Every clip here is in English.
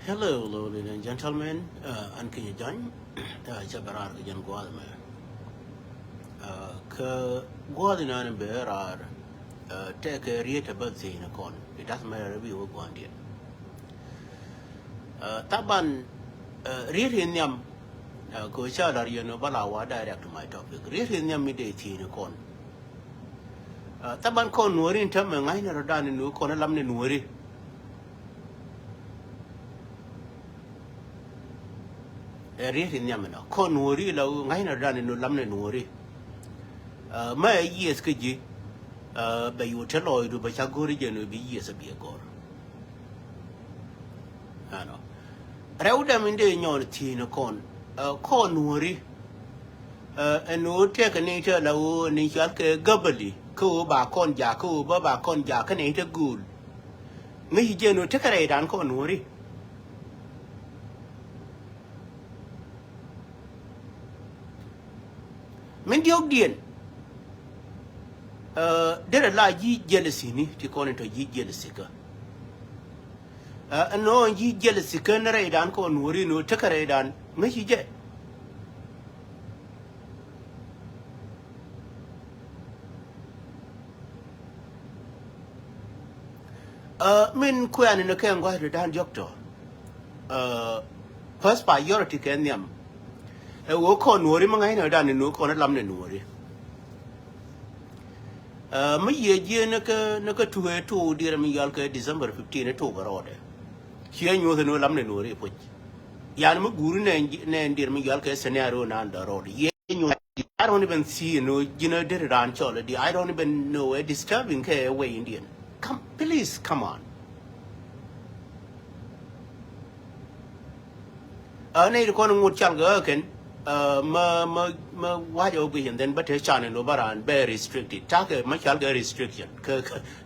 Hello, ladies and gentlemen. An kini jan, jabarar ke jan guad me. Ke guad ina ne berar, take a riet about the in a con. It doesn't matter if you go on it. Taban riet in yam, go chala you know balawa direct to my topic. Riet in yam midday in a con. Taban con Nuer in term and I never done in Nuer con a lamne Nueri. Riet in yamina. Con Nueri low, I never done in lamne Nueri. My years could ye, but you tell all you, but Chagori will be years a be a gore. I know. Raudam in the yon teen con, Nueri, and no take a nature low, and Nishalke gubbly, co ba con jaco, baba con jack and ain't a good. Me genu take a rate on con Nueri. Mendiogdian. There are large jealousy ni to call into ye jealousy. No ye jealousy can ride on con worry no take a ride on me jet. Min Quan in the can go to Dan doctor. First priority can yam. A walk on worry mangina done in no corner lamne worry. Me ye naka to dear me yalka December 15 at overorder. Here knew the no lamne no report. Yanma Guru and dear me yalka scenario and the road. I don't even see did it on already. I don't even know a disturbing care away Indian. Come, please, come on. Nay, the corner would chalga why over and then but a channel no baran very restricted. Take a much restriction.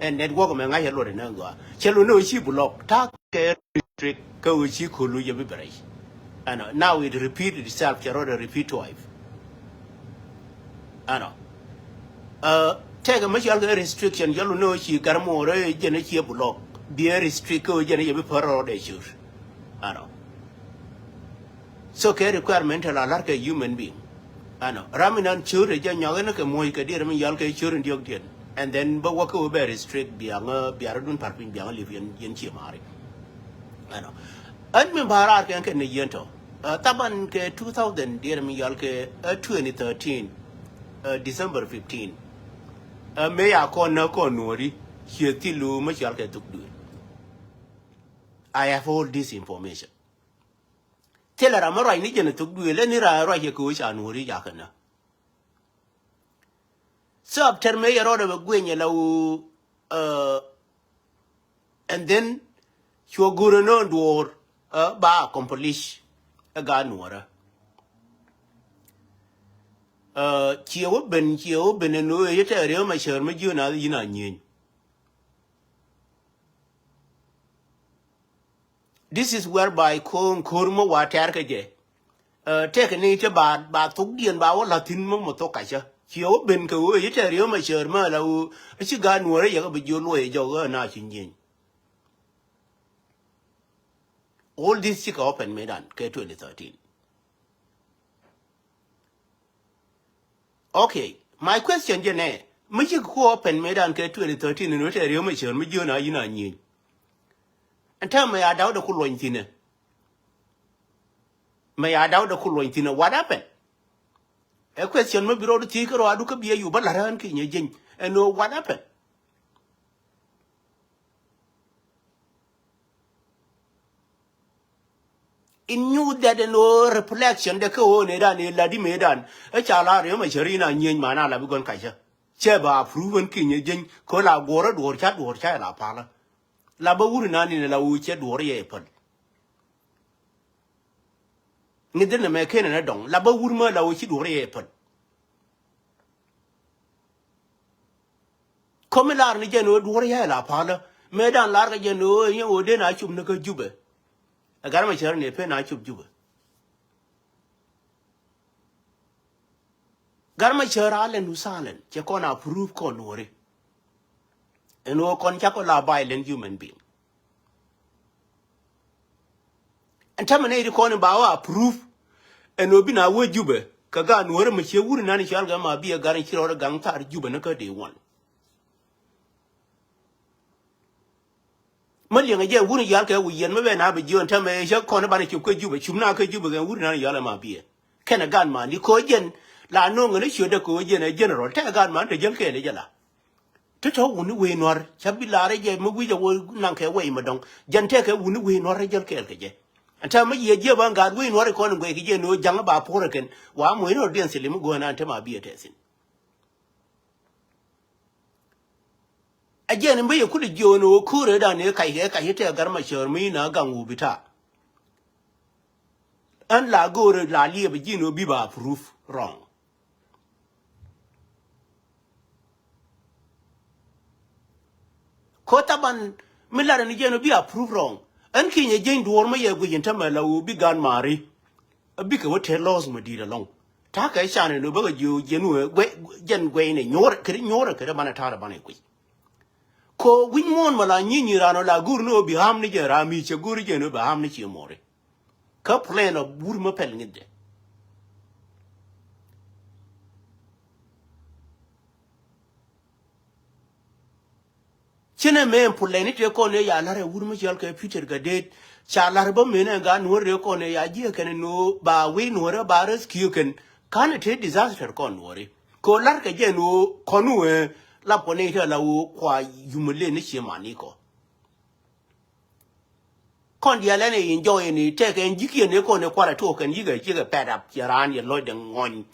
And that walk man I had Lord in Angua. Chelo no she block. Take restrict go she could lose your liberation. And now it repeated itself, you rather repeat twice. I know. Take a much restriction, you know she got more generation block. Be a restrict go generation per issues. I know. So care requirement like a human being. I know. Raminan children, young moika dear me yalka children diogdian. And then but walk over very strict bianga biaradun parpin bianga livian yen chimari. I know. Admin barak and can yento. Taban ke 2000 dear me yalke 2013 December 15. May I call no nori here tilu much yalke took do. I have all this information. Tell her I'm right in to do any right here coach and worry yakana. So after me a road of going yellow and then you're good no door ba accomplish a ganwara. Chio ben and no yet a real my sherma you know yin. This is whereby Kurma waterkaje. Take a nature bad Tugi and Bow Latin Motokaja. Chio ben go yet a real my sherma low. She got worry about your way, jogger, nothing yin. All this sick up and made on K2013. Okay, my question, Jane. Mijik go up and made on K2013 and what a real mature, Mijuna yin. And tell me, I doubt the cool thing. May I doubt the cool thing? What happened? A question may be road to take or I look up here, you but I king again and know what happened. In knew that no reflection the co Nedan in Ladi Medan, a chalari, Macharina, and Yen Manala Bugon Kaja. Cheba, proven king again, Kola, Ward, or Chat, or Chala Pala. Labaurinan in a lauchet warrior apple. Neither a mechanic and a dong, Labaurma lauchet warrior apple. Comilar Nigeno warrior la pala, Medan Larga Geno, you then I should look a jube. A garmacher in a pen I should jube. Garmacher Allen Usalan, Chacona proof con worry. And no con Chacola violent human being. and terminate corner bawa proof and obina wo jube kaga Nuer me che wuri nani shalga ma bi garan kiro gang tar jube na ka day one Liäng again wuri yalka wi yen me na be jon tame sha corner bana chu ko jube chumna ka jube gan wuri nani yala ma bi kana gan ma ni ko jen la no ngani shoda ko jen a general ta gan ma de jel ke le jala to wuni we Nuer chabi la re je mu wi je wo nan ke we ma dong jan te ke wuni we Nuer jel ke je anta ma ye je ban ga we Nuer ko ngwe ke je no jang ba pore ken wa mo no den selim go na anta ma bi te sin again mbe ku de jono ku re da ne kai ke te gar ma shor mi na gang u bita an la go re la li be jino bi ba proof wrong ko taban milara ni jeno bi approve wrong an kinye jen duor ma ye gujin ta mala u bi gan mari bi ka wote laws ma dira long ta ka sha ne no ba ju jenu gwe jen gwe ne nyor kre bana tara bana gwe ko win mon mala nyinyi rano la gur no bi ham ni jera mi che gur jeno ba ham ni che more ka plan of bur ma pel ngide chene me puleni te ko ne ya lare wur mi jal ke Peter gadet cha lar ba me ne ga Nuer re ko ne ya ji ken no ba we Nuer ba res ki ken kan te disaster ko Nuer ko lar ke je no ko nu la po ne te la wo kwa yumule ne che mani ko kon dia le ne enjoy ni te ke njiki ne ko ne kwa la to ken ji ga pad up ya ran ye lo de ngon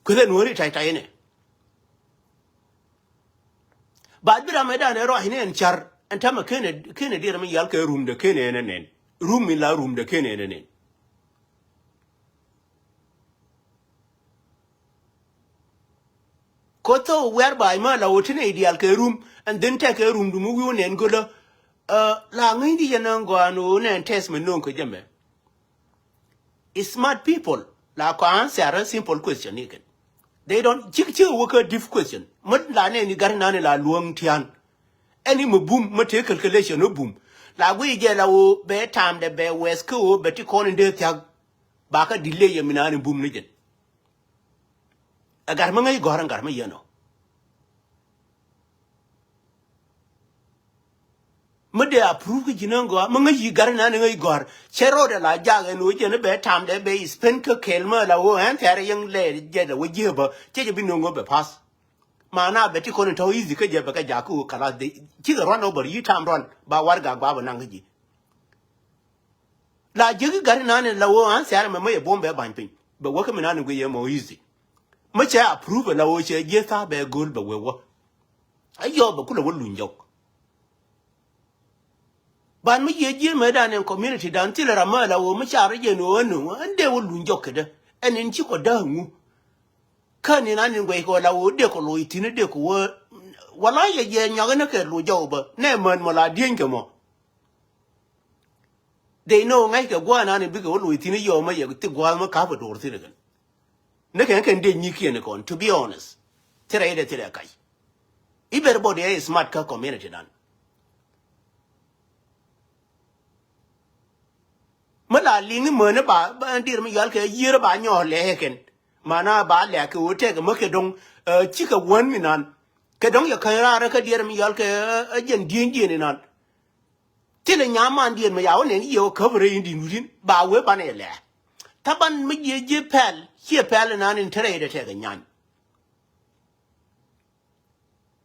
ko ne Nuer tai ne Bad bira me da ne ro hinen char anta ma kene dir me yal ke room de kene nen room mi la room de kene nen koto whereby ma la wotine ideal ke room and then take a room du mu nen golo la ngindi yana go anu nen test me non ko jembe smart people la ko answer a simple question again they don't chik work a diff question mud la ne ni gar na ne la luong tian any mo boom mo te calculation no boom la we je la wo be time de be west ko be ti ko de tag ba ka delay ye mina ne boom ni jen agar ma ngai goran gar ma yeno mo de approve ki jinango ma ngai gar na ne ngai gor chero de la ja ga no je ne be time de be spend ka kelma la wo an tare yang le je de wo je ba je bi no go be pass mana beti kono to easy ke je baka jaku kala de ki run over you time run ba warga ba ba nangi la jigi gari nane la wo an sare me me bombe ban pin be wo ke minane go ye mo easy me cha approve la wo che je sa be gol be wo ayo ba kula wo lunjok ban me ye je me dan en community dan tilera ma la wo me cha reje no anu ande wo lunjok de enin chi ko da ngu kan ni nan ngwe ko la wo de ko lo itine de ko wala ye nyaga ne ke lo jaw ba ne man mo la dien ke mo they know ngai ke gwa nan bi ko lo itine yo ma ye ti gwa ma ka ba dor ti de ne kan de ni ki ne kon to be honest tere kai everybody is smart ka community dan mala ling mo ne ba dir mi yal ke yir ba nyo le ken mana ba le ke wote ke mo ke dong chika won mi nan ke dong ya kan ra ka dir mi yal ke jen dien nan tile nyaman dien mi yawo ne yo cover indi nurin ba we ba ne le taban mi je pel che pel nan in tere de te nyan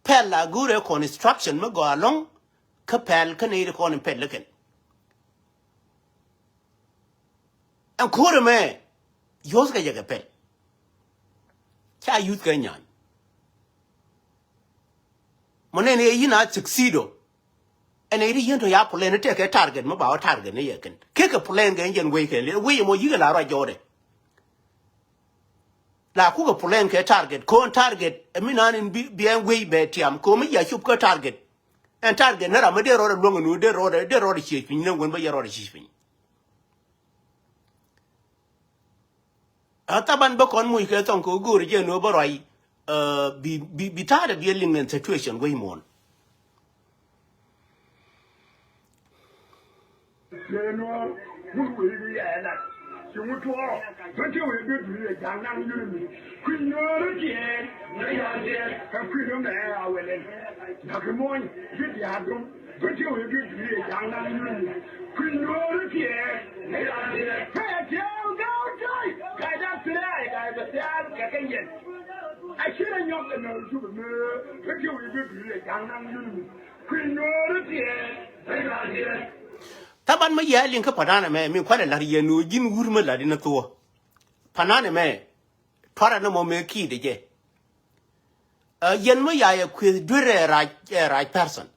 pel la gure construction mo go along ka pel ka ne ko ne pel ken an kore me yos ga je pel cha youth ga nyan monene yina succeedo ene ri yento ya plan te ke target mo ba target ne yeken ke plan ga ngen we ke we mo yiga la ra jode la ku ga plan ke target ko target mi nan bi en we be tiam ko mi ya chup ko target en target na ra me de ro lo ngunu de ro chi pin ne won ba ya ro chi pin ataban ba kon mu ke ton ko guri je no borai bi ta da bi lingen situation we mon Nuer, who will be at that? You would all, but you will be a young man. Queen Nuer again, and Queen There, I will. Nakamon, did the Adam, but you will be a young man. Queen Nuer again, I should have known the nose to the mirror, but you will be a young man. Queen Nuer again, taban ma ya lin ka panana me min kwala lar ye no jin wurma la dina to panana me para no mo me ki de je yen ma ya ku dure right person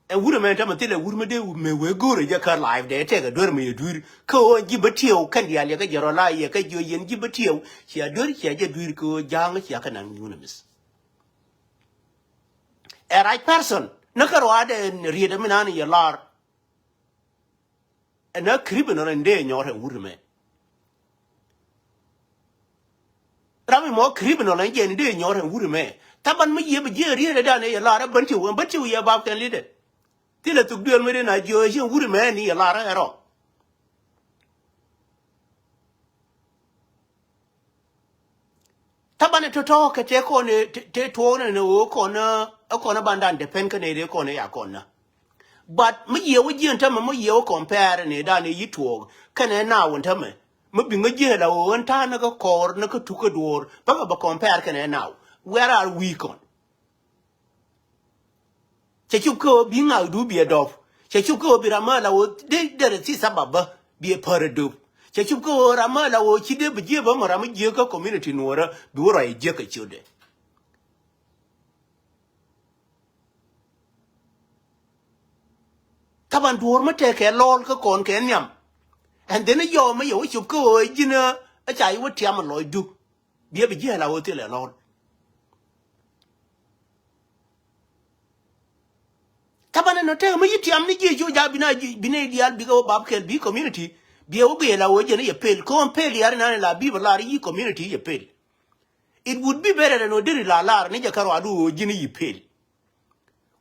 e wurma ta ma tile wurma de me we gore je ka live de te ga dur me dur ko ji batio kan ya le ga jero la ye ka jo yen ji batio ya dur ya je dur ko jang ya ka nan yunamis a right person na ka ro ade riede minani ya lar and a criminal and day in your woodman. Rami more criminal and yen day in your woodman. Taban me ye be really done a lot of bunty when but you about can lead it. Till it took deal with a Georgian woodman, a lot at all. Taban to talk a take on a take on and a corner bandan, the pen canadian corner a corner. But me ye would you tell me ye compare and a done ye talk, can I now and tell me? Maybe me ye la one time a core, no took a door, but compare can I now? Where are we con? Chechuko being out do be a dove. Chechuko be a mother would there see sababa be a paradoop. Chechuko Ramala or Chide be give them or a Jaka community nora, do I jaka children. Taban dorma take a lol ka kon kenyam. And then a yom me you should go, dinner, a child would tell my Lloyd do. Be a begin I will tell a lord. Taban no tell me you tell me you jabina binadial big old babkel be community. Be a way la way a pale, come pale yarna la bivalari community a pale. It would be better than Odiri la lar, Nija Caradu, Ginny pale.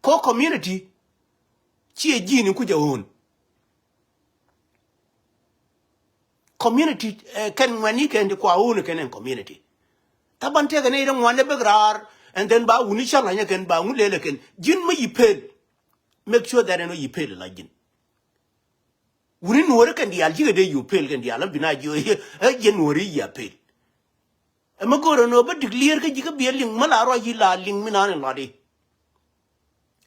Co community, she a gene could your own. Community can when you can the Kwaun can community. Taban take an Adam one begrar, and then ba Unisha Lanyakan ba Mulelekan, Jin me ye pale. Make sure that I know you pay like Jin. Wouldn't work and the Algeria day you pay and the Alabina you here, a January ya pay. A Magoro no, but declare you could be a ling Malara Yila ling Minan and Lodi.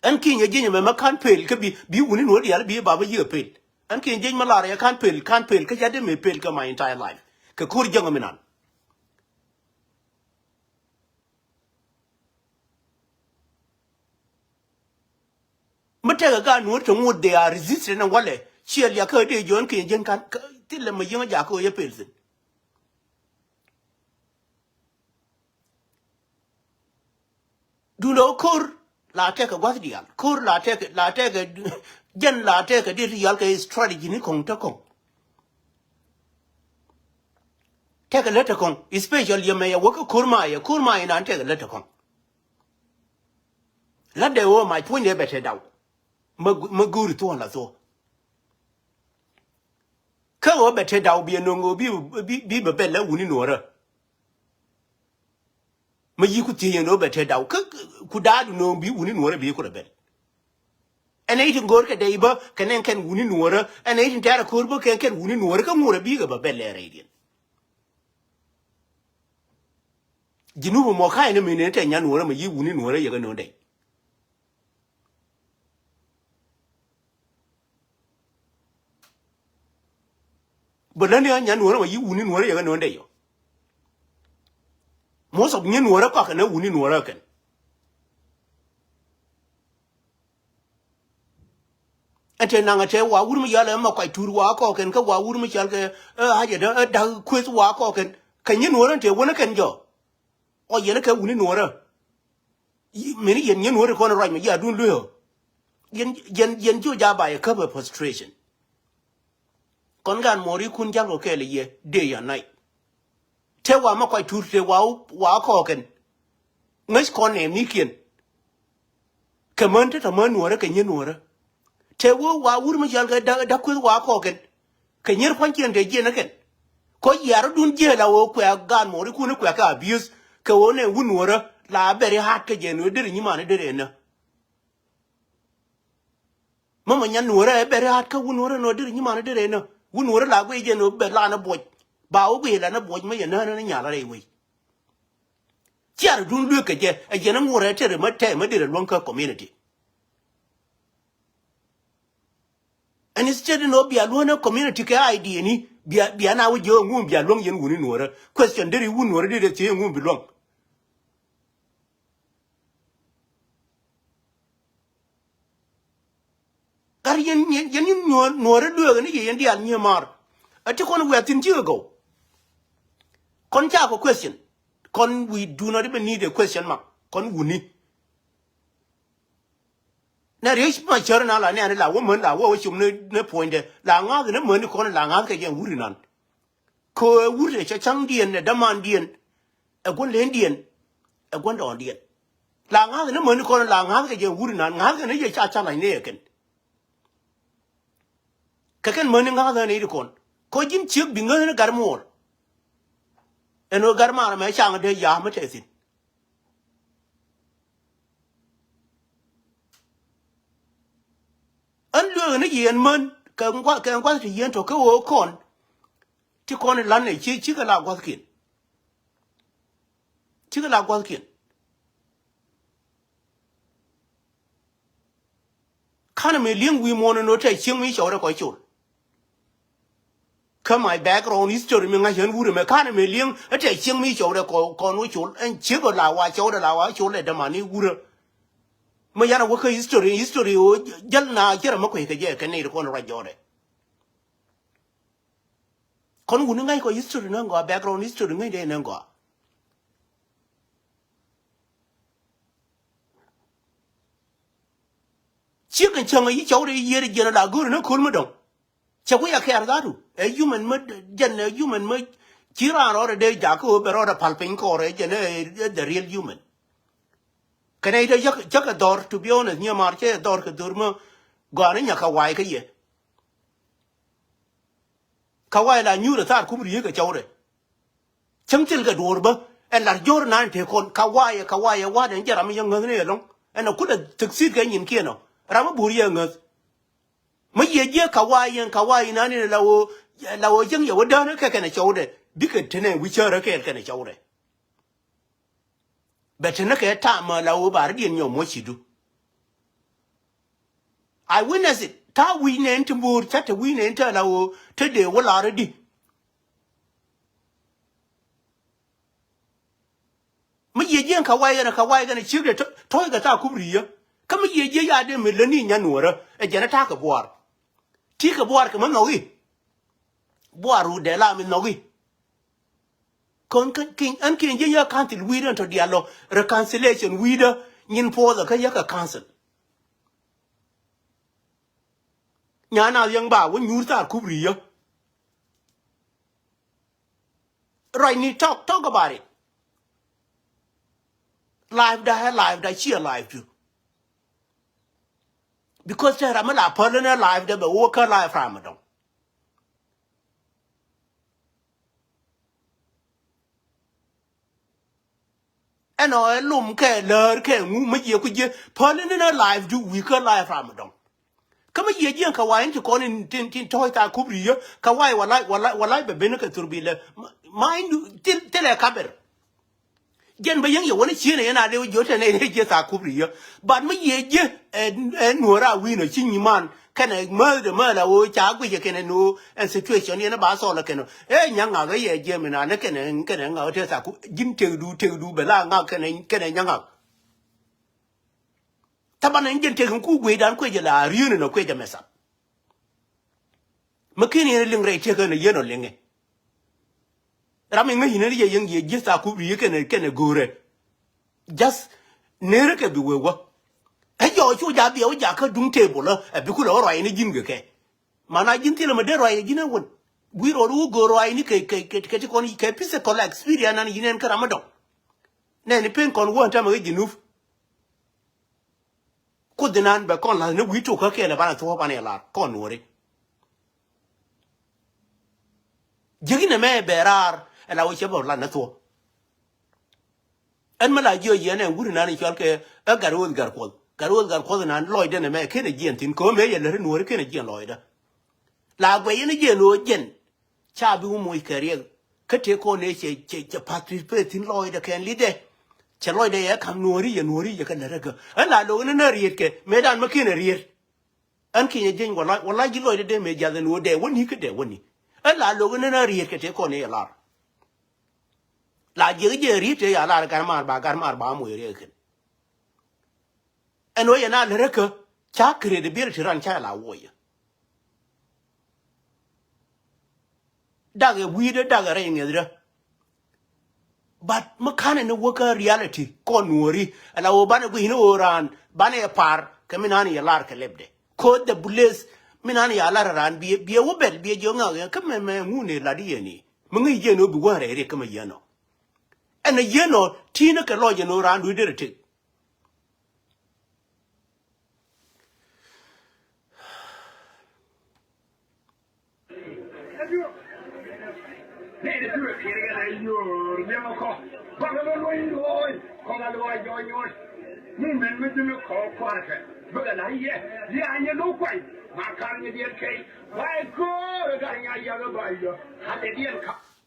And King a gentleman can't pay, could be winning what you'll be about a year paid. And King Jane Malaria can't pay, because I didn't pay my entire life. Kakur Jangaminan. Matega gun would they are resisting and wale. She'll yakko de John King Jen can till them a young Jacko a person. Do no cur la take a guardian, cur la take a gen la take a deal yalka strategy in Kong Tokong. Take a letter con, especially you may work a kurma and take a letter con. Let the old my twin better down. Magur to one so. Come better down be a no be a bella winning order. Me you could see no better down. Could I no be winning order be could have been. An agent gorka deba can winning order, an agent at a curbo can winning order come more big of a bella radiant. Jinubu Mokai in a minute and yan worm you winning order you're going to day. But then yan worm you winning order you're going to day. Most of you know a cock and a winning worker. And then I tell why wouldn't yell quite to walk and go, why wouldn't you a dog quiz walk and can you know until one can go? Or Yenaka winning order. Many yen know the corner right me, yeah, don't do yen job by a cover prostration. Congan Mori Kunjalo Kelly, day and night. Tell why I'm quite to say, wow, walk. Miss Conne Nikian. Commented a man work and you know. te wo wa wur ma jal ga da ku wa ko ken ke nyer kwan ken de je na ken ko yar dun je la wo kwa gan mo ri ku ne kwa ka abuse ke wo ne wunwora la beri hat ke je no dir ni ma ne dire na mama nyan nuora e beri hat ka wunwora no dir ni ma ne dire na wunwora la gwe je no be la na boj ba o gwe la na boj ma ye na na nya la re wi jar dun lu ke je na ngora tere ma te ma dire lon ka community and instead no be alone community ke ID ni bia na wo je ngum bia long yen wuni nuora question diri wunwora dire te ngum bi long gar yen nuora lu ni yen dia ni mar ati kon we tin go kon cha ko question kon we do not even need a question mark kon wuni na reach ma char na la ne la wo men la wo chum ne point la nga ne men ko la nga ke yen wuri nan ko wuri cha chang dien ne da man dien e gon len dien e gon don dien la nga ne men ko la nga ke yen wuri nan nga ne ye cha cha la ne ken ka ken men nga ne ri kon ko jin chik bi nga ne gar mor eno gar ma me chang de ya ma te sin an lu ne yen man ka ngwa ti yen to ko wo kon ti kon lan ne chi ka la gwa kin chi ka la gwa kin kana me ling wi mo no te ching mi shore ko chul ka my background history mi nga yen wure me kana me ling te ching mi shore ko no chul en chi ko la wa chore la wa chule de mani wure ma yana wo ka history o jal na kira ma ko ke je ka ne ko no ra jore kon wuni ngai ko history na ngo background history ngai de na ngo chi kan changa yi chawre yi re jena la gur na kul ma dong che ko ya kher da du e human ma jen ne human ma kira ro de ja ko be ro da palpin ko re jen the real human kana ida jaka dor to be honest nya mar che dor ka dur ma gane nya ka wai ka ye ka wai la nyu da tar kubri ka chawre chang til ka dor ba en la jor nan te kon ka wai wa den jara mi yang ne long en ku da tiksit ka yin ke no rama buri yang ma ye je ka wai na ne la wo jeng ye wo da ne ka kana chawre bika tene wi chara ka kana chawre betena ke ta ma la wo bar dien nyo mo chidu I witness it ta wi ne ntibur chata wi ne nta la wo te de wo la redi ma ye jen ka wai ga ne chigre to ga ta kubri ya ka ma ye je ya de me le ni nya nuora e jena ta ka boar ti ka boar ka ma no wi boaru de la mi no wi kon king an king je ya kantil wida to dialo reconciliation wida nyin po da ka ya ka cancel nyana yang ba wo nyur ta kubri ya right ni talk about it live da share live too because there am la parlor live da be work live ramadan eno lum ke ler ke ngu ma ye ku je parlor live do we ka live ramadan kama ye jen ka wain ti konin tin toy ta kubri yo ka wai wala be ben ka turbile mind tele kaber jen ba yang ye woni chine yana le jo te ne je ta kubri yo but ma ye je nuora wi no chin man kana ma la wo cha gwi je kene no en situation ye na ba so la kene nyanga ga ye je me na ne kene nga te ta ku jin te du be la nga kene nyanga tabana ngen te ku gwe dan ko je la riune no ko je mesa makini ne lingre te ko ne yeno linge rami ngi ne ye yang ye jisa ku bi kene gore just nere ke bi wewa e yo chu ja bi o ja ka dum table la e bi ku lo ro ni jin ge ke mana jin ti le me de ro ye jin won wi ro ru go ro ni ke ko ni ke pise ko la experience nan yinen ka ramadan ne ni pen kon won ta ma jinuf ko dinan be kon la ne wi to ka ke le bana to bana la kon wori jigine me berar la wo chebo la na to en mala jo yene wuri na ni chalke e garwon gar ko nan loide ne me kene jien tin ko me yele re nuori kene jien loide la gwe yene jien o jen cha bi mo ikere kete ko ne che participate tin loide ken lide che loide ye kam nuori ye kan rega en la lo ne na riet ke me dan ma kene riet an kinye jen wala ji loide de me jaden wo de woni ke de woni en la lo ne na riet ke te ko ne la la je riet ya la gar mar ba mo ye ken en oye na lereke cha credibility ran cha la woye dage wide dage re ngedra but makane ne woka reality ko nuori ala wo bane go hino ran bane par keminani ya lar ke lebde ko de bules minani ya lar ran bi wo bel bi jonga ke me ngune la di ni mungi je no bi ware re kama yeno en yeno tina ke loje no ran du direte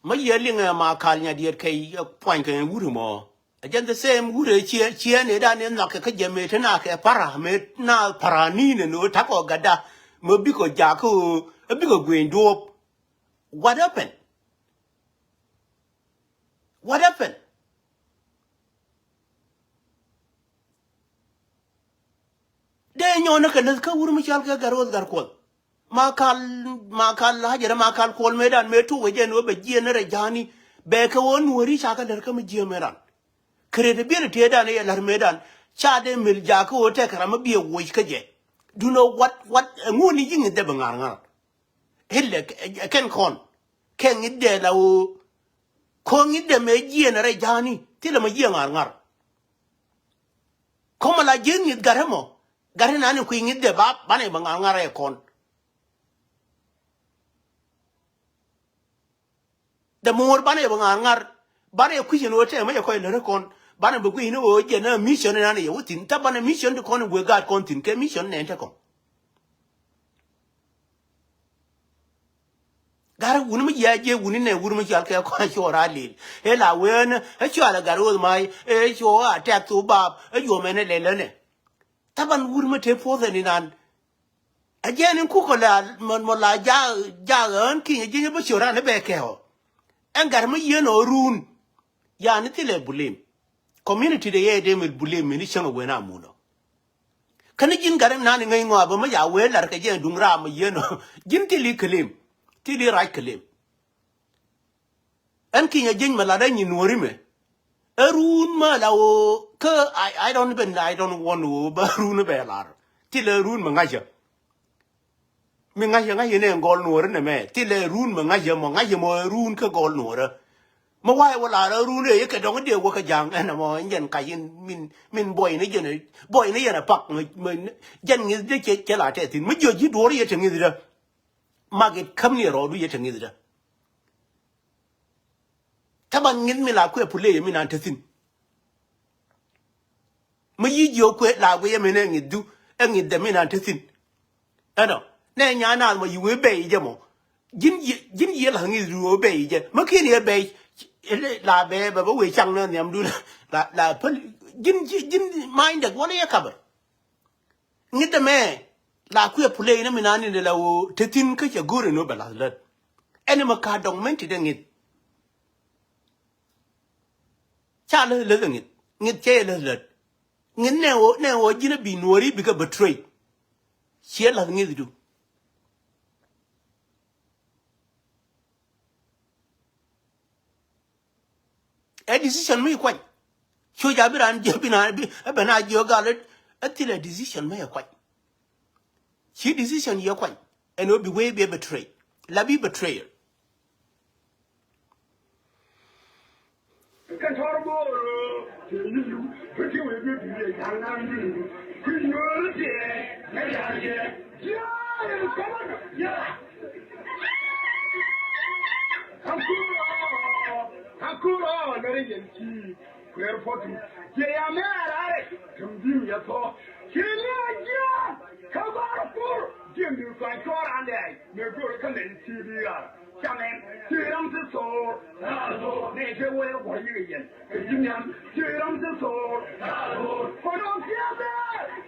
ma yelinga ma kalnya diet kai point kan wuru mo again the same wuru chia ne da ne na ke jeme te na ke para me na para ni ne no ta ko gada mo bi ko ja ko bi ko gwendo what happened de nyona ke ne ka wuru mi chal ka garol gar ko makal hajara makal kol medan me tu weje no be jene re jani be ka won wori chaka der ka me je medan credibility da ne lar medan cha de mil ja ko te kara ma bi wo ka je do you know what nguni jing de bangar ngar hille ken kon ken ide la o ko ngide me jene re jani ti le ma je ngar ko mala jeng garemo garena ni ku ngide ba bane bangar ngar e kon the more bane bangar bane ku jeno te ma ko le kon bane bu ku hino o je na mission na ne wutin ta bane mission de kon we god kontin ke mission ne te kon gara wuni mi ya je wuni ne wuri mi jal ke ko shora le e la wen e chola garo mai e cho attack to bab e yo mene le ne taban wuri mi te fo ni nan again ku ko la mo la ja an ki je ba shora ne be ke ho en gar mi ye no run ya ni tile bulim community de ye de mi bulim ni changa we na mu no kan jin garam na ni ngai ngo ba ma ya we lar ke je dungra mi ye no jin tili kelim tili right kelim en ki ya jin mala da ni nori me run ma la o ke I don't want to ba run be lar tile run ma ngaja mi ngaja ngaja ne gol nori ne me tile run ma ngaja mo run ke gol nori ma wai wala run e ke dong de wo ka jang en mo yen ka yin min boy ne yen pak me jen ngi de ke la te tin mi jo ji do ri ye tin ngi da magit kam ni ro du ye tin ngi da taban ngin mi la ku pule ye mi nan te tin mi yi jo ku la we ye mi ne ngi du en ngi de mi nan te tin ano ne nya na mo yi we be je mo jin ye la ngi du be je ma ki ni be la be ba we chang ne nyam du la jin mind de wona ye kabar ngi de me la ku pule ne mi nan ni la o te tin ke che gore no bala la ene ma ka dong men ti de ngi cha le ngi che le ngi ne o jina bi nori bi ka betray che la ngi du a decision me kwai so ja biran je bina be na je galet atile decision me kwai she decision ye kwai and obi we be betray la bi betrayer kan torbo you pretty we be be yang nan ni ku yo ti Yeah. Hakuro very yanki clear photo ke ya mera kamdim ya to kiliya kabarpur jimbi kwa kora ande me go kan den tv ya chamen tiram se so ne je we wo yi yen jimyan tiram se so kono kiabe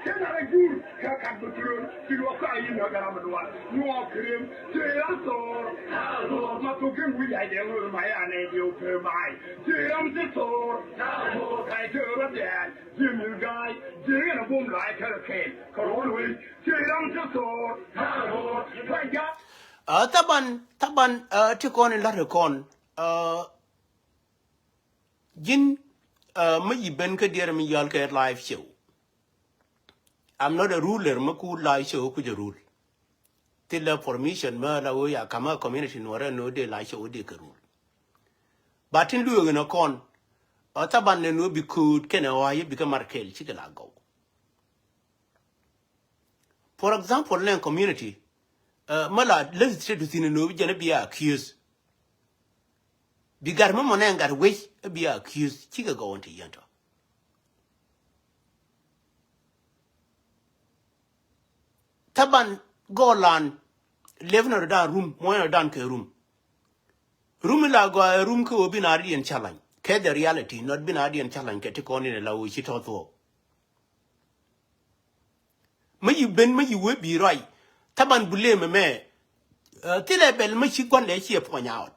kenara gur ka ka butru kilo ka yi na garam duwa no krim tiram so ma to gen wi ya de wo ma ya ne dio pe mai tiram se so kai te ro de jimbi gai jina bum lai ka ken kono wi tiram se so kai ya taban tikon la rekon jin me yiben ke der mi yal ke live show. I'm not a ruler me ku live show ku je rule till the permission me la o ya kama community Nuer no de live show de ke rule but in lu no kon taban ne no bi ku ken wa ye bi ka markel ci la go. For example len community mala let's say to tin no bi jana bi accused bigar mo monengar we be accused chiga go on to yento taban golan levner da room moya dan ke room la go room ko binari en challenge ke the reality not binari en challenge ke tikoni ne la wo chito to me you ben me you we be right taban bule me tile bel me chi gon le chi ponya out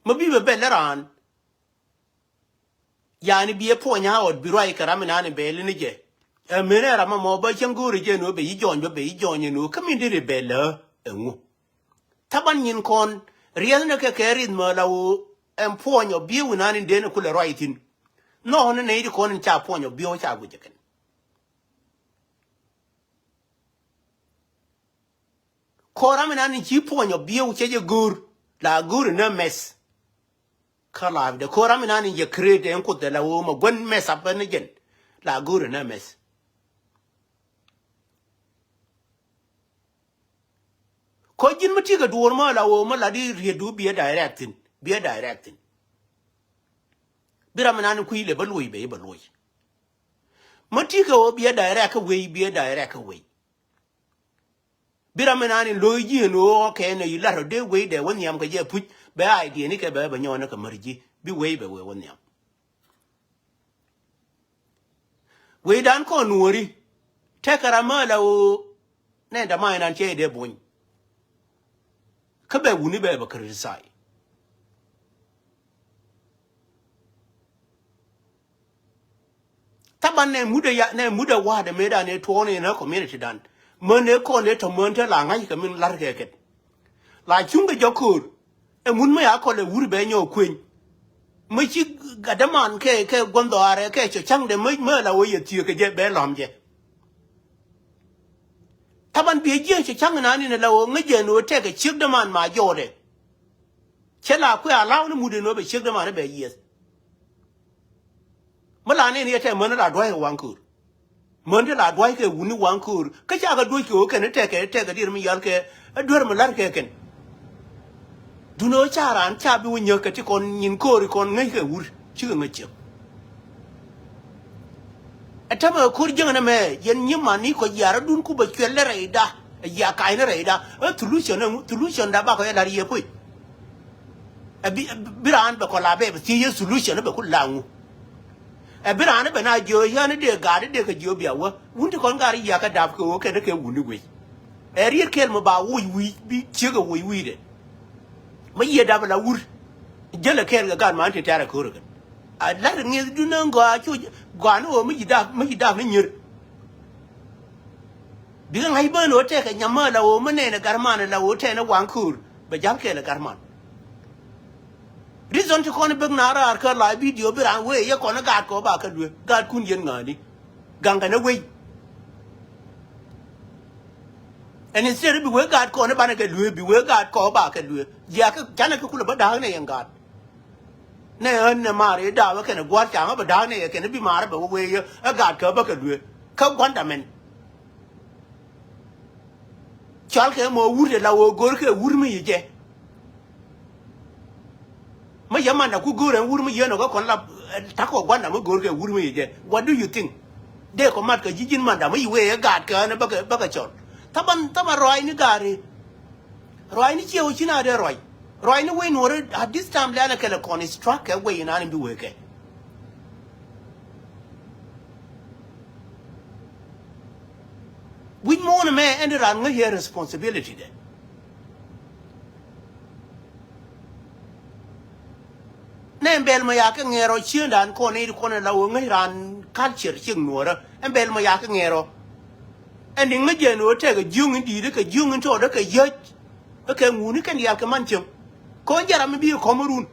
me bi be beleran yani bi ponya out bi right karamina ne bel ni je mene rama mo ba changuri je no be yijon no kamindi re bele enwo taban yin kon riel ne ke kerin mo lawo emponyo bi unani de ne kule rightin no ne ne di kon cha ponyo bi o cha gujeken kora mina ni chi ponyo bi o che je gur la gur ne mes kala de kora mina ni je create en ko de lawo mo gon mes apen gen la gur ne mes ko jin mati ga duwar ma lawo ma ladi redu biya directing bira manani ku ile baloi be baloi mati ga wo biya direct way bira manani loji no ke ne yila de we de won yam ga je pu be idea ni ke be ba nyona ka marji bi we be we won yam we dan ko nuori tekara ma lawo ne da mai nan che de boy kabe wuni be ba criticize taban ne muda wa da me da ne to ne na community dan mone ko ne to monte la ngai ka min lar ke la chunga jokur e mun me ya ko le wuri be nyo kwen me chi gadaman ke gondo are ke cho chang de me la wo ye tie ke je be lam je taban bi je cho chang na ni la wo nge no te ke chik de man ma jo de chela ku ya lawo ni mude no be chik de man be yes mala ne ni te mon la doi wankur mon de la doi ke wuni wankur ka cha ga doi ke ne te ke dir mi yal ke dor mi lar ke ken duno charan cha bi wonyo ke ti kon nyin ko ri kon ngai ke wur chi ngai chi atama kur jeng na me yen nyima ni ko yara dun ku ba kwelle reida ya kai na reida solution da ba ko ya dari ye pui biran ba ko la be ti ye solution ba ku lawu biran ba na jo ya ne de ga de ke jo bia wa wun ti kon gari ya ka dab ko ke de ke wuni we eri kel mo ba wi bi chi ga wi de ma ye da ba la wur jele kel ga man ti tara ko ro a la ngi du nan go a chu gwan o mi da ni nyir bi ngai ba no te ka nyama la o mene na garman la o te na wankur ba jam ke la garman reason to kon big na ra ka la video bi ran we ye kon ga ko ba ka du ga kun yen ngani ganga na we and instead bi we ga ko na ba na ka du bi we ga ko ba ka du ya ka kana ka kula ba da ne yan ga ne ne mare da wa kana gwa cha ba da ne ke ne bi mare ba we ye a ga ka ba ka dwe ka gwanda men chal ke mo wure la wo gor ke wur mi je ma yama na ku gore wur mi ye no ko kon la ta ko gwanda mo gor ke wur mi je what do you think de ko mat ka jijin man da mo we ga ka ne ba ka chon taban roi ni gari roi ni che o china de roi ni we no at this time la na ke la kon struck we na ni bi we ke we more me and ran here responsibility de ne bel ma ya ka ngero chien dan ko ni ko na la wo ngai ran culture ching no ra en bel ma ya ka ngero en ding ma je no te ga jung di de ka jung to de ka ye ka ngu ni kan ya ka man chim ko jara mi bi ko marun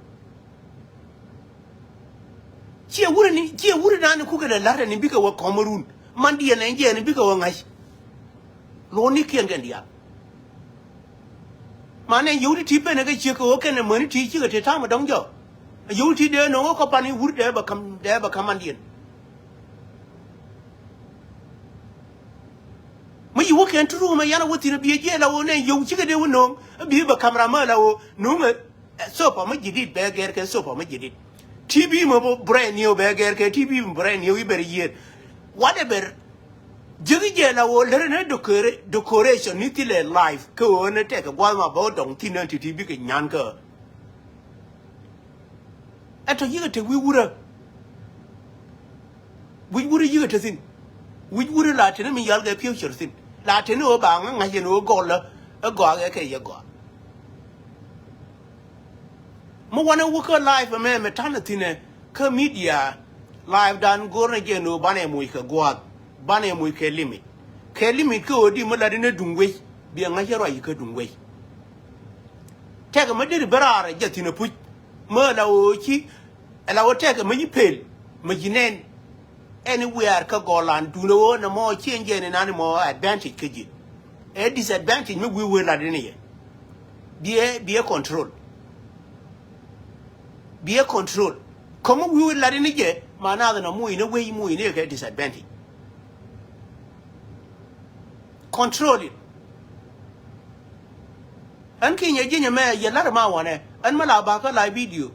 che wuri dan ku ga la ra ni bi ka wa ko marun man di ne je ni bi ka wa ngai lo ni kien gan dia mane yuri ti pe ne ga che ko ke ne mani ti chi ga te ta ma dong jo yuri ti de no ko pa ni wuri de ba kam man dien ma yu ke entru ma yana wuti na bi je la wo ne yu chi ga de wo no bi ba kamera ma la wo no ma so pa ma jidit be ger ke so pa ma jidit tv mo brand new be ger ke tv brand new iber ye whatever jigi je la wo le ne decoration ni ti le live ko ne te ka gwa ma bo dong ti ne ti bi ke nyan ka ato yiga te wi wura yiga te sin wi wura la te ne mi yal ga future sin la te no ba nga je no go la go ga ke ye go mo wana wo ka live me tan ti ne ka media live dan go ne je no ba ne mo ka go bane mu ke limit ko di mo la dine dungwe bi nga hero yi ka dungwe tega ma dir barara jatina pu mo la o ki la o tega ma yi pel ma jinen anywhere ka golan duno na mo change ne nani mo advantage keji e disadvantage me we la dine ye be control como we la dine je mana na mu ine we mu ine ke disadvantage control it an kin ye jinya me ye lar ma wane an mala ba ka live video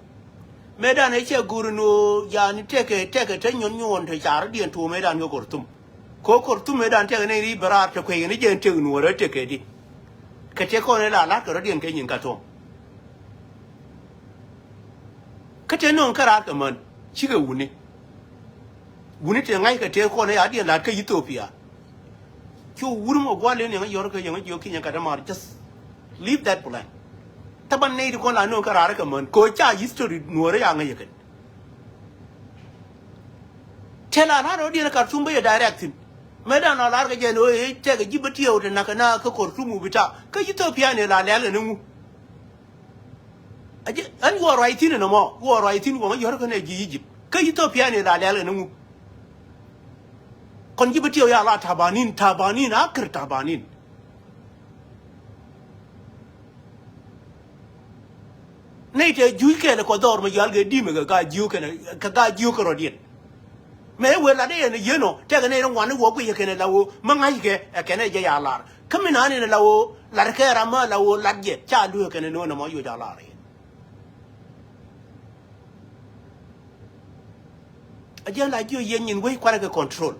me da ne che guru no ya ni teke te nyon te char dien to me da no kortum me da te ne ri bara te ko ni je te no re te ke di ke te ko ne la ka dien ke nyin ka to ka te non kara ka man chi ga wuni te ngai ka te ko ne ya dien la ka Ethiopia wurmo gwale ne yor ka yang yo kinya ka damar just leave that plan taban ne ko la no karara ka man ko cha history nuore ya ngai ka tela na ro dina ka tumbe ya directing medan na lar ga je no e te ga jibati yo na ka ko tumu bita ka Ethiopia ne la le ne mu aje an go right in no mo go right in go yor ka ne ji Egypt ka Ethiopia ne la le ne mu kon jibati ya la tabanin akir tabanin nei te juike le ko dor ma yal ge di me ga juike ne ga juike ro dien me we la de ne yeno te ga ne ron wan wo ku ye ke ne lawo ma ngai ke ne je ya lar kamina ne lawo lar ke ra ma lawo ladje cha du ke ne no na mo yo ja lar ajen la ju yen yin we kwara ke control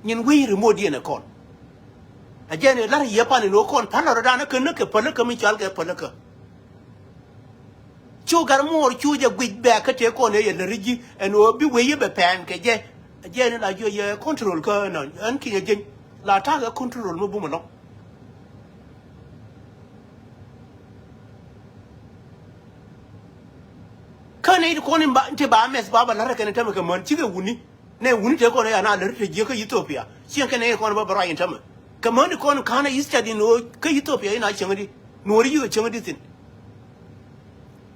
nyin we remote yen kon ajen la ye pan no kon pan ro da na ke ne ke pala ke mi chal ke pala ke chu gar mor chu je gwi be ka te ko ne ye le rigi en o bi we ye be pan ke je ajen la ju ye control ko no an ki ye jen la ta ga control mo bu mo no kane ko ni ba te ba mes ba ba la ka ne ta me ke mon chi ga wuni ne wuni te ko ne ana le te je ka Ethiopia sien ke ne ko ba ba yin ta me ke mon ko no kana istadi no ka Ethiopia ina chengdi no ri yu chengdi tin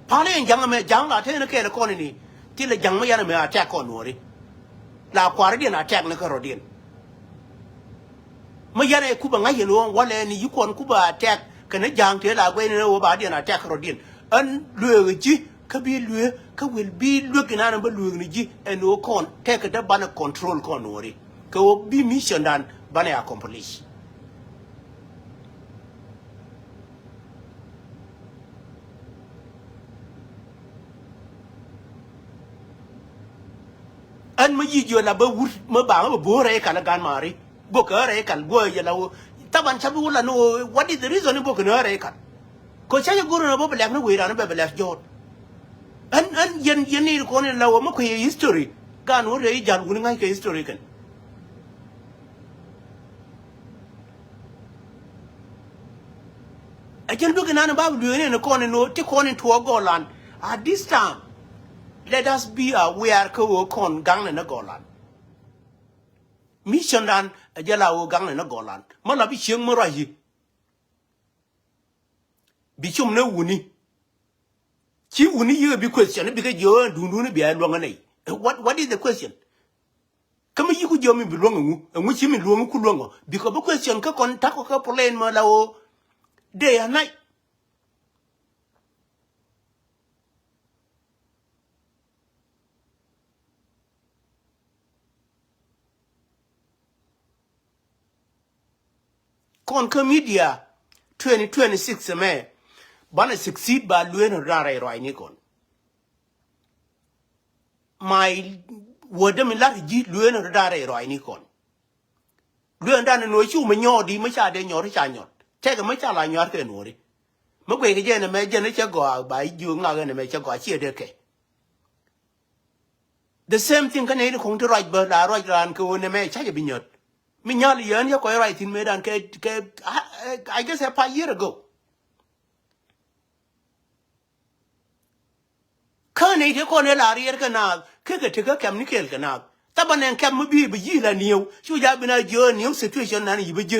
pale jang me jang la te ne ke ko ni ti le jang me ya me attack ko no ri la kwar di na attack ne ka rodin me ya ne ku ba ngai lo wala ni yu ko ku ba attack ke ne jang te la gwe ne wo ba di na attack rodin an lue ji ka bi lue ka will be looking at ba lue ni ji and o kon take the ban control kon ori ka o bi mission dan ban accomplish an ma yi jo la ba wut ma ba ma bo re kan gan mari bo ka re kan go ya la taban chabu la no what is the reason bo ka re kan ko cha guru na bo black na we ran ba black jot an yen ni ko ne la ma ko history gan wo re jan gun ngai ke history kan a jen do kana na ba lu ne ko ne no ti ko ne to go land at this time let us be aware ko kon gang na go land mission dan ajala o gang na go land ma la bi cheng mo ra yi bi chum na wuni chi wuni you be question because you do no be long nei what is the question kama yi ku jomi bi long ngu chi mi long ku long because the question ka kon ta ko ka plan ma la o day and night kon ka media 2026 me bana succeed ba luen rara ro ni kon my word mi la ji luen rara ro ni kon luen dan no chu me nyodi me cha de nyori cha nyot te ga me cha la nyot ke no ri me kwe ke je ne me je ne che go ba ju nga ga ne me che go chi de ke the same thing kan ne kong to right ba la right ran ko ne me cha je bi nyot mi nyali yan ya ko right in me dan ke I guess a year ago kan ne ko ne la ri ka na ke te ka kam ni kel ka na tabanen kam bi yi la niu chu ja bi na jo niu situation na ni bi je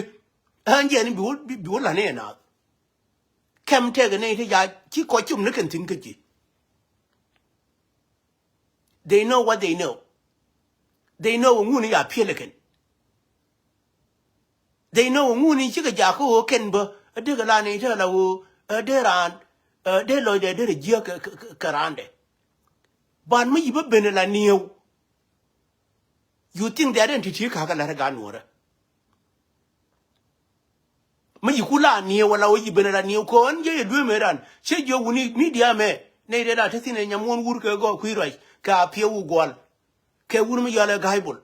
an je ni bi la ne na kam te ga ne te ja chi ko chum ne kan tin ka ji they know what they know ngu ni ya pye le ken they know ngu ni chi ga ja ko ken ba de ga la ne te la wo de ran de lo de je ka rande ban mi ba ben la niu you think the identity ka ga la ga no ra mi ku la ni wala o ben la ni ko on je du me ran che jo wuni media me ne de da te ne nyamon wur ke go ku rai ka pie wu gol ke wur mi yale gaibul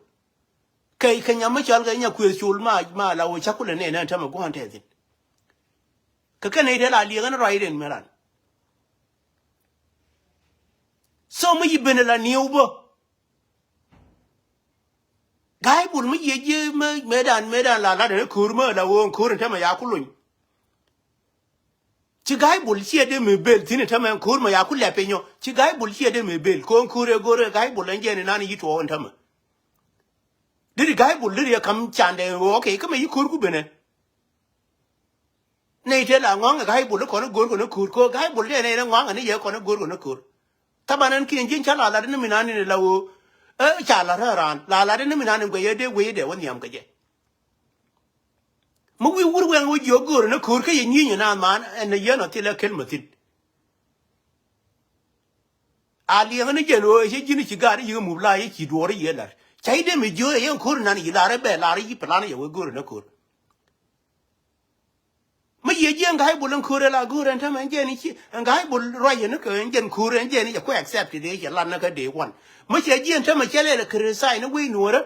ke nyam chal ga nya ku chul ma la o chakule ne na ta ma go han te tin ka ne de la li ga rai den me ran so mi ben la ni bo gaibul mi je me dan la de kur ma la wo kur ta ma ya ku lun ci gaibul ci de me bel tin ta ma kur ma ya ku le penyo ci gaibul ci de me bel ko kure gore gaibul an je ne nan yi to on ta ma diri gaibul diri kam chande okay ka me yi kur ku bene ne te la ngong gaibul ko no gor ko no kur ko gaibul de ne ngong ne ye ko no gor ko no kur ta banan kin jin chala la ne minani ne lawo chala ran la de ne minani ko ye de we de won yam ka je mu wi wur wen wo yo gor no kur ka ye nyi na man en ye no te la kel matin ali ngane je no ye jini ci gar yi mu la ye ci do re ye la chai de me jo ye kur nan yi la re be la re yi plan ye wo gor no kur ma ye je ngai bulan kur la gor en ta man je ni ci ngai bul ro ye no ko en je kur en je ni ko accept de ye lan na ka de wan ma che je en ta ma chele le kre sai no wi no re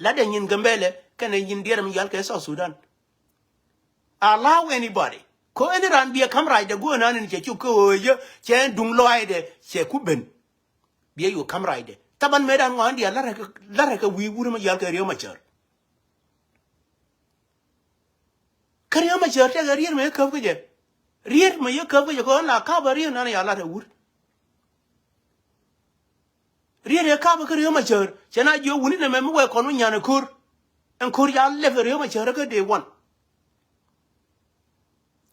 la de nyin gambele kana yin der mi yal ke South Sudan allow anybody ko any ran bi kam right de go na ni che ko ye che dung loy de che ku ben bi you kam right de taban medan ngwan dia la ka wi wuru ma yal ke riyo ma char kariyo ma char te ga riyo me ka je riyo ma ye ka je ko na ka ba riyo na ya la de wur riyo ye ka ba riyo ma char che na jo wuni ne me mo ko no nya na kur en kur ya le riyo ma char ka de one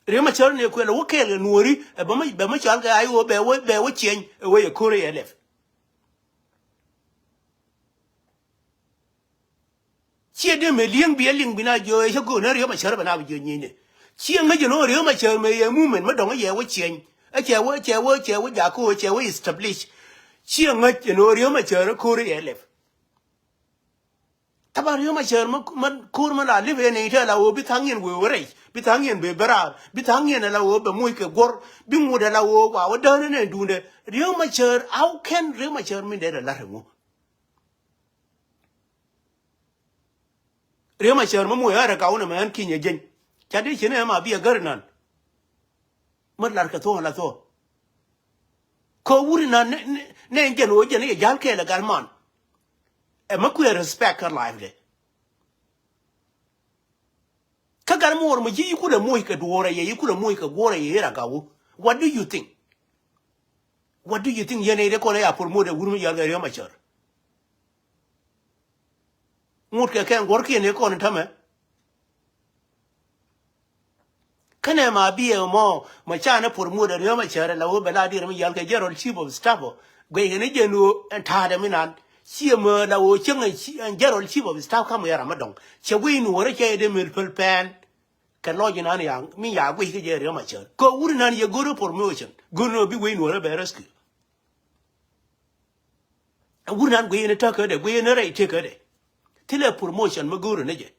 rema char ne ko la wokel nuori ba ma chal ga ayo be wo chen we ko re elef chi de me lieng bi lieng bina jo e ko na rema char ba na bi jo ni ne chi nga jo no rema char me ye movement ma dong ye wo chen a chewo jako chewo establish chi ngat no rio ma chere kore elef tabar rio ma chere man kur ma la live ne ita la wo bitangien we wore bitangien be bara bitangien la wo be moy ke gor bi mu de la wo wa da ne dunde rio ma chere how can rio ma chere min de la remo rio ma chere mo ya ra ka una man kinye jen chade chene ma bi garnan mat lar ka to la to ko wuri na ne ngen o jen ye jal ke la galman e ma ku respect her life de ka gal mo mo ji ku da moy ka duore ye ku da moy ka gore ye ra gawo what do you think ye ne de ko ya por mo de wuri mi yal ga rio ma chere mut ke ken gor ke ne ko ne tame kane ma biye mo ma chana por mu da rio ma chere la wo bela dir mi yal ke gerol chief of staff gwe ne jenu ta da minan chi mo la wo chenga gerol chief of staff kam ya ramadon che wi nu wore ke de mil pel pen kan lo jina ni yang mi ya gwe ke rio ma chere ko wuri nan ye goro promotion gono bi we nu wore be rescue wuri nan gwe ne ta ka de gwe ne rai te ka de tile promotion ma goro ne je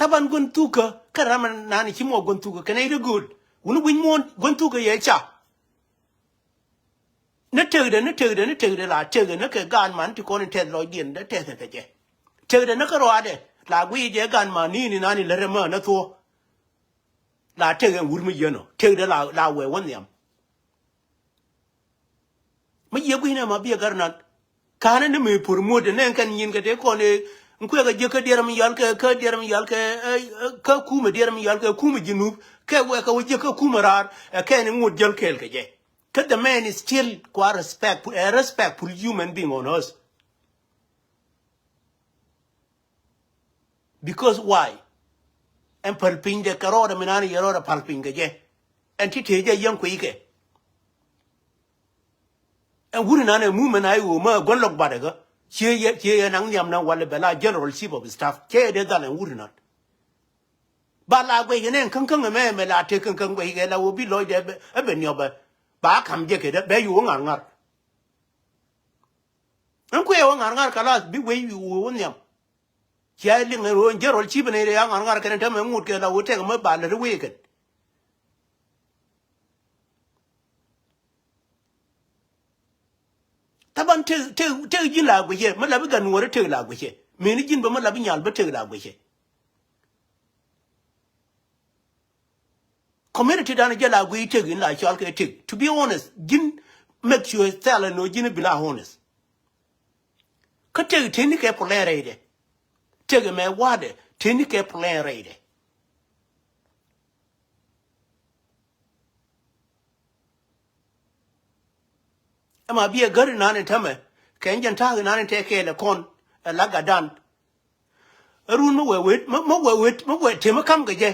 taban guntuka karaman nani kimo guntuka kana ida good wunu win mon guntuka ye cha ne tegde la tegde ne ke gan man ti kon ted lo dien de te je tegde ne ka roade la gwi je gan man ni nani le rema na to la tegde wurmi yeno tegde la we won yam ma ye gwi na ma bi garnan kana ne me promote ne kan yin ga de ko ne nkwe ga je ka deram yal ka kuma deram yal ka kuma jinu ka we ka je ka kuma rar ka ni ngod jel kel ka je ka the man is still quite respectful human being on us because why en palpin de karora minani yarora palpin ga je en ti te je yan ko ike en wuri na ne mu mana ayo ma gonlok badaga che nang nyam na wale bela general chief of staff che de dalen wurina bala gwe ne kan me la te kan gwe ge la wo bi lo de be nyoba ba kam je ke de be yu ngar an ku yo ngar kala bi we yu won nyam che li ngero general chief ne ya ngar kan ta me ngut ke la wo te ma ba le we ke taban te jin la gwe ma la bi gan wore te la gwe me ni jin ba ma la bi nyal ba te la gwe community dana jala gwe te gin la chal ke te to be honest jin make sure tell no jin bi la honest ka te ni ke plan reide te ge me wade te ni ke plan reide ama bi gar na ne tame ken jan ta na ne te ke le kon la gadan run mo we te ma kam ge je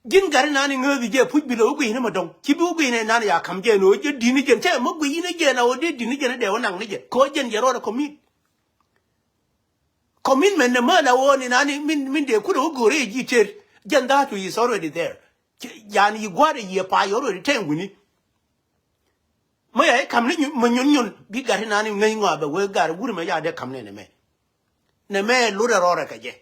jin gar na ni ngobi je pu bi lo gwi ne ma dong ki bu gwi ne na ya kam je no je di ni je te mo gwi ne je na o de di ni je ne de wonang ne je ko jen je ro da commitment ne ma la woni na ni min de ku do gore ji ter jen that is already there yani you gware ye pa yo already ten wini ma ya kam ne ma nyun bi gar na ni ngai ngwa ba we gar guri ma ya de kam ne me lu da ro ra ka je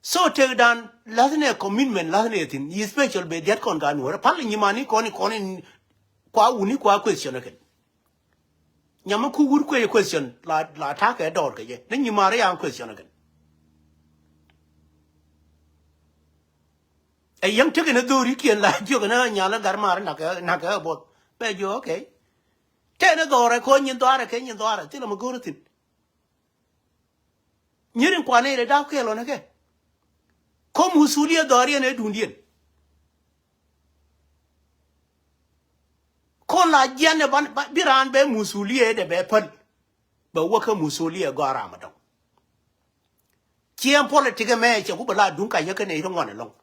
so take down lazne commitment lazne tin yi special be det kon gan wora pal ni mani kon kwa uni kwa question ke nyama ku gur ko question la ta ke dor ke je ni mare yang question ke e yang te ne do ri kien la jo na nya la gar mar na ka bo be jo okay te ne do re ko nyin do ara ke nyin do ara ti lo mo gor tin nyirin kwa ne da ke lo na ke ko musuliya doriya ne dundien ko la jane ban biran be musuliya de be pal ba waka musuliya gara madam kien politique me che ku bala dunka yake ne ngone long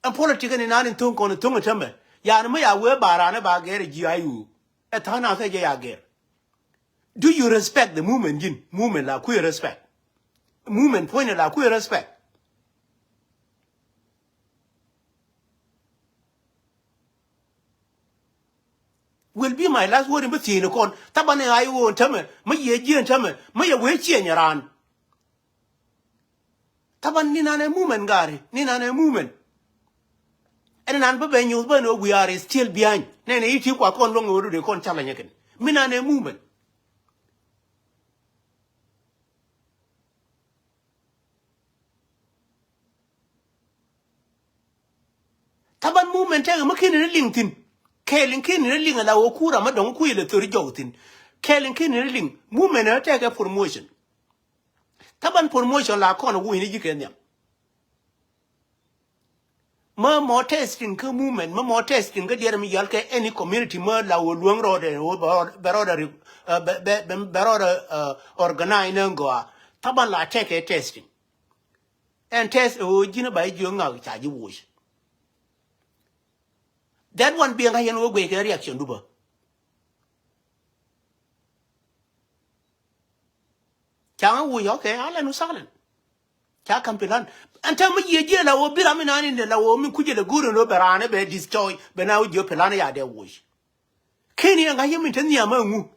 en politique ni nan tun ko tun tame ya ne ya we barane ba gere ji ayu e tana se je ya gere Do you respect the movement? Movement la queer respect. Movement point la queer respect. Will be my last word in between. Tabane I won't tell me. My ye and tell me. My way change around. Taban ninane movement gari. Ninane movement. And an unbe news when we are still behind. Nene iti kwa kon long over the con challenge again. Minane movement. Taban movement tell makin in LinkedIn. Kaling kin in ling la okura madong kuile to jotin. Kaling kin in ling. Movement take a promotion. Taban promotion la kon win you can them. More testing ke movement, more testing ke dia mi yalke any community more la luang road o baroda organize ngoa. Taban la take a testing. And test o jina by jonga charge wash. That one being a yan way reaction duba. Chang we okay, I'll no silent. Champion. And tell me ye la o bilamina in the la woman could get a good no berane be destroy but now your pelania there wash. Kenny and I am in Tanya. Me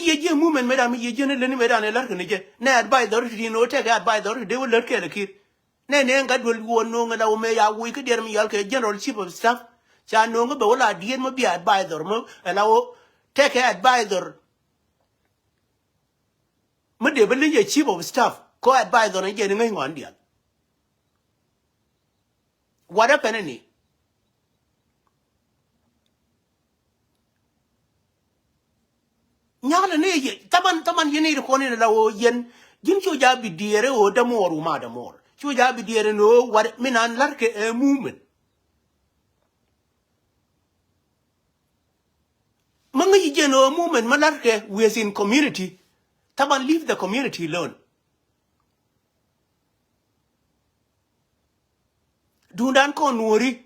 ye movement, madam, ye generally made an electric. Nay, by the no take out by the they will look at the kid. Nay, God will go no and I may a wicked general chief of staff. Chan no, but all I did may be advisor, and I will take advisor. Made a chief of staff, co advisor and getting on deal. What happened any? Nyala ne taman you need to call in a yen. Didn't you be dear or the more umada more? You be dear no what it mean and like a movement. Mangi geno movement malarke we is in community. Taman leave the community alone. Do not call Nueri.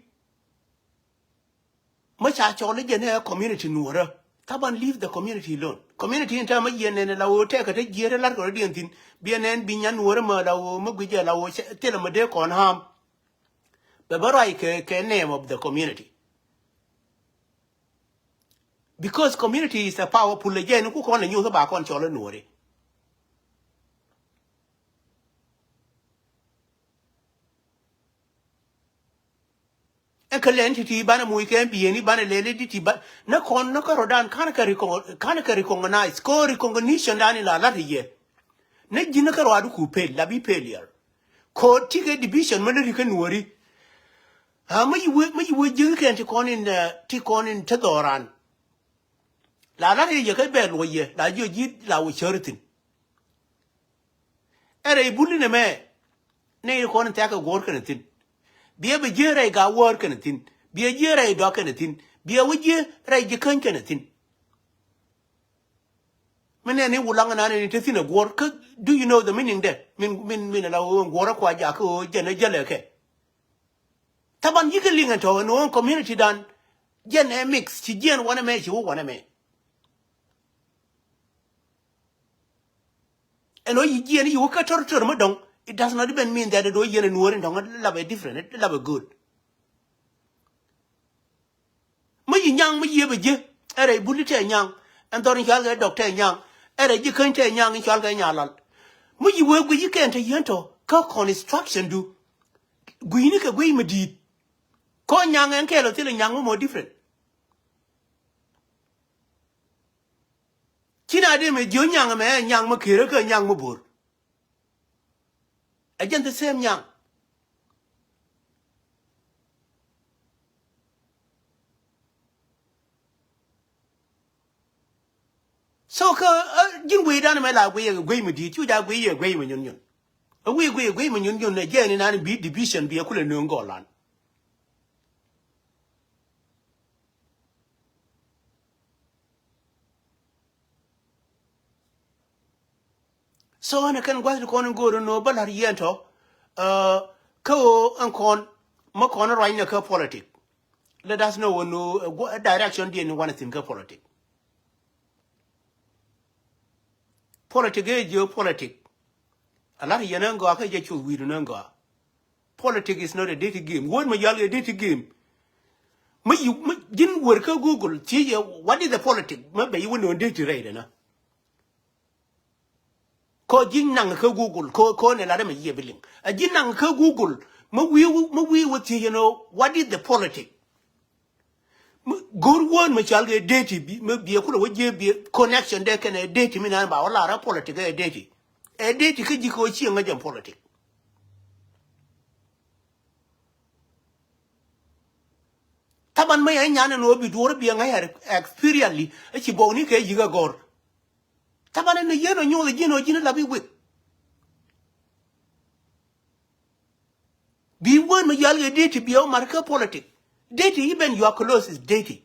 Much actually gena community Nuera. Taban leave the community alone. Community in time yen and la wo take a year like radiantin. BNN binyan Nuera la wo mugija la wo tell them a day con harm. The barai name of the community. Because community is a powerful again who can use about control Nueri. Entity bana mu can be any bana lady but na kon na karodan kanaka recognize ko recognition dani la la ye na jina karo adu ku pe la bi failure ko ticket division man ri kan wori ha mai we jin kan ti kon in tadoran la la ye ka be lo ye la yo ji la wo choritin ere bulli ne me ne kon ta ka gor kan tin Bia be jere ga work anything. Bia jere dock anything. Bia wije rai jikan anything. Many wulang and any thing of work. Do you know the meaning there? Min la work kwa jako jene jeleke. Taban yigeling at all no community done. Jen mix, she jen wanna make you wanna make. And when you cut her to it does not even mean that the way and Nuer don't love a different, it love a good. My young, my year, a bullet young, and don't yell a doctor young, and a can't young in Chalga. My you work with you can't a yento, cock on instruction do. Guinica way me deed. Con young and Kello till a young more different. China de me, young man, young Makiraka, and young Mabur. Again, the same young. So, you wait on my life, we agree with you, you agree with union. We agree with union again in any big division be a cool and Golan. So, I can go to corn and go to no, but Yento, co and corn, Mokon right in a politics. Let us know no direction didn't want to think of politics. politics is geopolitics. A lot of Yananga are just with Nanga. Politics is not a dirty game. What my a dirty game? You didn't work at Google. See, what is the politics? Maybe you wouldn't dirty right now. Ko jin nang ka Google ko ne la me ye billing. A jin nang ka Google. We would say, what is the politics? Good one, my child, a dirty be a cool connection there can a dirty mean about a lot of politics, a dirty. A dirty could you go see a politics. Taban may I yan and obi do be an experiently, a chiboni ke yiga gor. Taban and the year on you, the gino labi wit. Be one, my young dirty be all marker politics. Dirty even your clothes is dirty.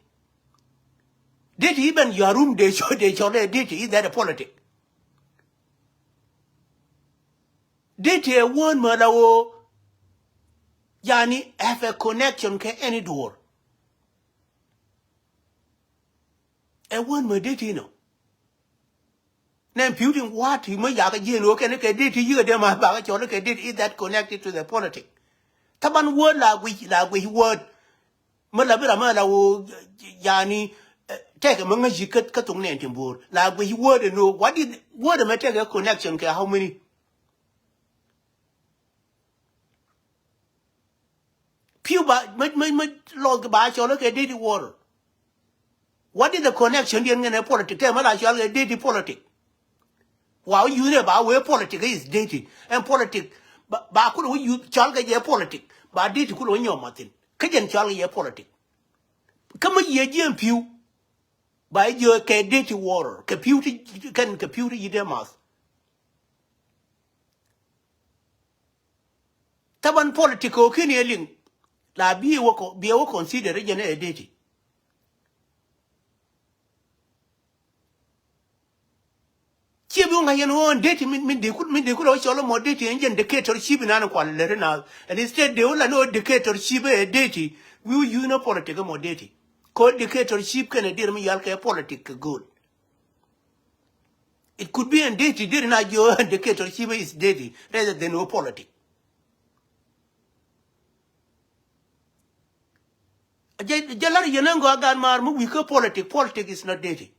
Dirty even your room they show dirty. Is that a politics? Dirty a one mother Yani have a connection can any door. A one more dirty no. Then puting what you may yaka jino can look at dirty you them about your look at it is that connected to the politics. Taban word like we word. Malabira Mala Yani take a mangaji katung name board. Like we word and know what did word a matter connection care how many pew by log by your look at dirty water. What is the connection in a politics? Tell me like you're a dirty politics. While you know about where politics is dirty and politics, but could you charge your politics, but dirty could on your Martin. Kajan Charlie your politics. Come a year and pew by your dirty water. Computer can computer you their mouth. Taban political can la be a consider a dirty. Chibunga yan dirty mean they could also more dirty and dictatorship in Anaqual now. And instead they all know dictatorship a dirty. Will you know politics more dirty? Called dictatorship can a dear me yalka politics good. It could be a dirty, didn't I? Your dictatorship is dirty rather than no politics. Jalar Yanango Agan Marmu, we call politics is not dirty.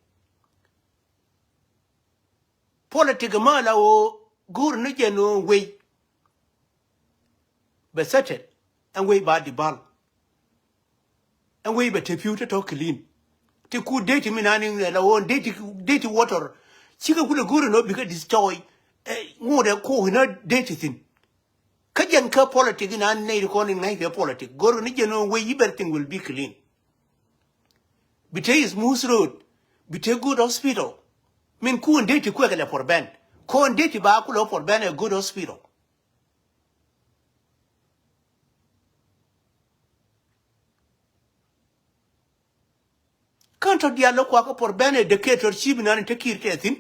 Politics mala o gur no way. But set it and way bad the ball. And we but if you to talk clean. To could date him in an own dirty water. Chica could go no because destroy more than cool not dirty thing. Kajan ka politics in an native calling like a politics. Go no way everything will be clean. Betray is Moose Road. Betray good hospital. Mean cool and dirty quick for Ben. Cool and dirty bakulo for Ben a good hospital. Can't dialogue quack for Ben a dictatorship and take care of him.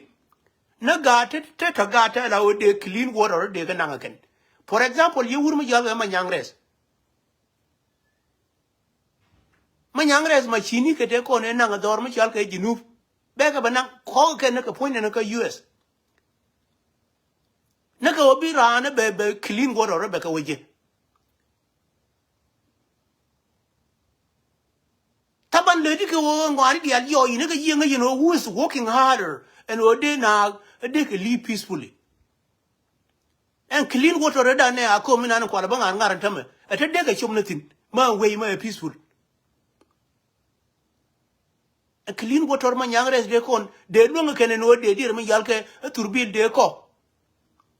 No gatted, tetagata allow the clean water they can again. For example, you wouldn't have a young my young res machine can take on and a dorm shall get you. Back up and call can make a point in a US. Naka be run a baby clean water Rebecca with you. Taban lady go on one idea, you know, who is working harder and what they now they can live peacefully. And clean water than they are coming on a qualabang and garantame. At a day I show nothing. My way, my peaceful. And clean water, my young res de con, they don't can know they did me yalke to build their cock.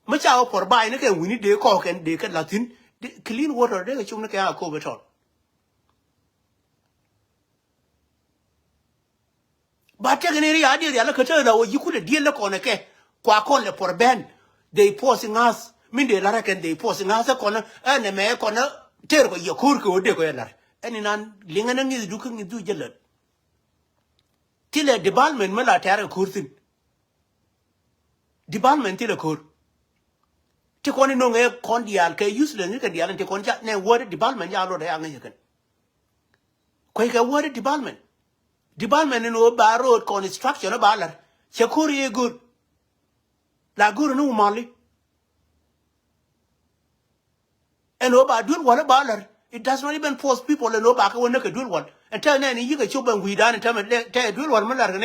Much out for buying again, we need their cock and they can Latin. Clean water, they show no can cover at all. But take an area idea, the look you could deal look on a care. Quacon for Ben. They forcing us. Mean they larrakin, they forcing us a corner, and a mere corner, terrible your kurko de goella. And in an lingan is looking into jello. Till a department military curtin. Department till a court. Take on no air condial, useless, and the other take on Jack, word department, yard or the Anglican. Quake a word department. Department in Oba Road construction of Baller. Shakuri good. La guru no mali. And over do one about it does not even force people and no back when they can do one. And tell any you can chop and we done and tell me do one man like an